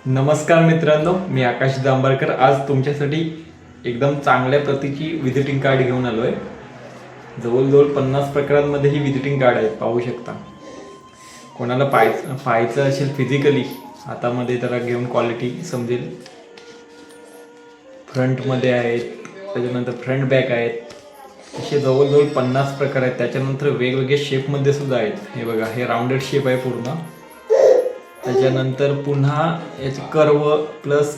नमस्कार मित्रांनो, मी आकाश दांबरकर आज तुमच्यासाठी एकदम चांगल्या प्रतीची विजिटिंग कार्ड घेऊन आलो आहे. जवळजवळ 50 प्रकारांमध्ये ही विजिटिंग कार्ड आहेत, पाहू शकता. कोणाला पाहायचं असेल फिजिकली हातामध्ये तर घेऊन क्वालिटी समजेल. फ्रंटमध्ये आहेत, त्याच्यानंतर फ्रंट बॅक आहेत, असे जवळजवळ 50 प्रकार आहेत. त्याच्यानंतर वेगवेगळे शेपमध्ये सुद्धा आहेत. हे बघा, हे राऊंडेड शेप आहे पूर्ण. त्याच्यानंतर पुन्हा याची कर्व प्लस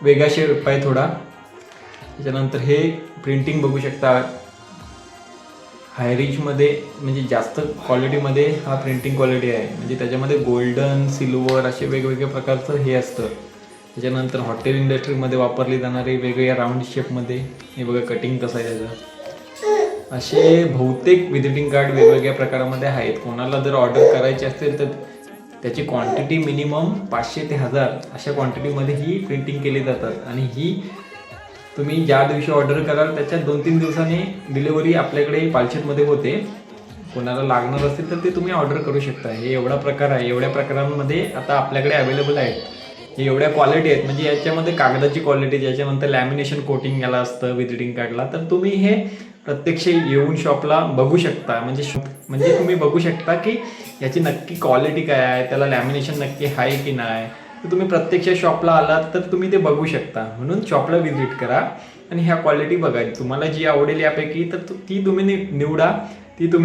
वेगळा शेप आहे थोडा. त्याच्यानंतर हे प्रिंटिंग बघू शकता, हाय रिचमध्ये म्हणजे जास्त क्वालिटीमध्ये हा प्रिंटिंग क्वालिटी आहे. म्हणजे त्याच्यामध्ये गोल्डन, सिल्वर असे वेगवेगळ्या प्रकारचं हे असतं. त्याच्यानंतर हॉटेल इंडस्ट्रीमध्ये वापरली जाणारी वेगवेगळ्या राऊंड शेपमध्ये हे बघा कटिंग कसं आहे त्याचं. असे बहुतेक विजिटिंग कार्ड वेगवेगळ्या प्रकारामध्ये आहेत. कोणाला जर ऑर्डर करायची असेल तर त्याची क्वांटिटी मिनिमम 500 ते 1000 अशा क्वांटिटीमध्ये ही प्रिंटिंग केली जातात. आणि ही तुम्ही ज्या दिवशी ऑर्डर कराल त्याच्या 2-3 दिवसांनी डिलिव्हरी आपल्याकडे पालशेतमध्ये होते. कोणाला लागणार असेल तर ते तुम्ही ऑर्डर करू शकता. हे एवढा प्रकार आहे, एवढ्या प्रकारांमध्ये आता आपल्याकडे अवेलेबल आहेत. हे एवढ्या क्वालिटी आहेत, म्हणजे याच्यामध्ये कागदाची क्वालिटी, ज्याच्यानंतर लॅमिनेशन कोटिंग याला असतं विजिटिंग कार्डला. तर तुम्ही हे प्रत्यक्ष येऊन शॉपला बघू शकता. म्हणजे तुम्ही बघू शकता की याची नक्की क्वालिटी काय आहे, त्याला लॅमिनेशन नक्की आहे की नाही. तर तुम्ही प्रत्यक्ष शॉपला आलात तर तुम्ही ते बघू शकता. म्हणून शॉपला व्हिजिट करा आणि ह्या क्वालिटी बघा. तुम्हाला जी आवडेल यापैकी तर ती तुम्ही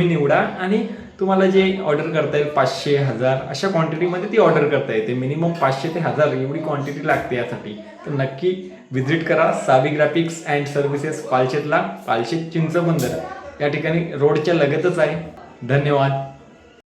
निवडा आणि तुम्हाला जे ऑर्डर करता येईल 500, 1000 अशा क्वांटिटीमध्ये ती ऑर्डर करता येते. मिनिमम 500 ते 1000 एवढी क्वांटिटी लागते यासाठी. तर नक्की व्हिजिट करा सावी ग्राफिक्स अँड सर्व्हिसेस पालशेतला. पालशेत चिंचबंदर या ठिकाणी रोडच्या लगतच आहे. धन्यवाद.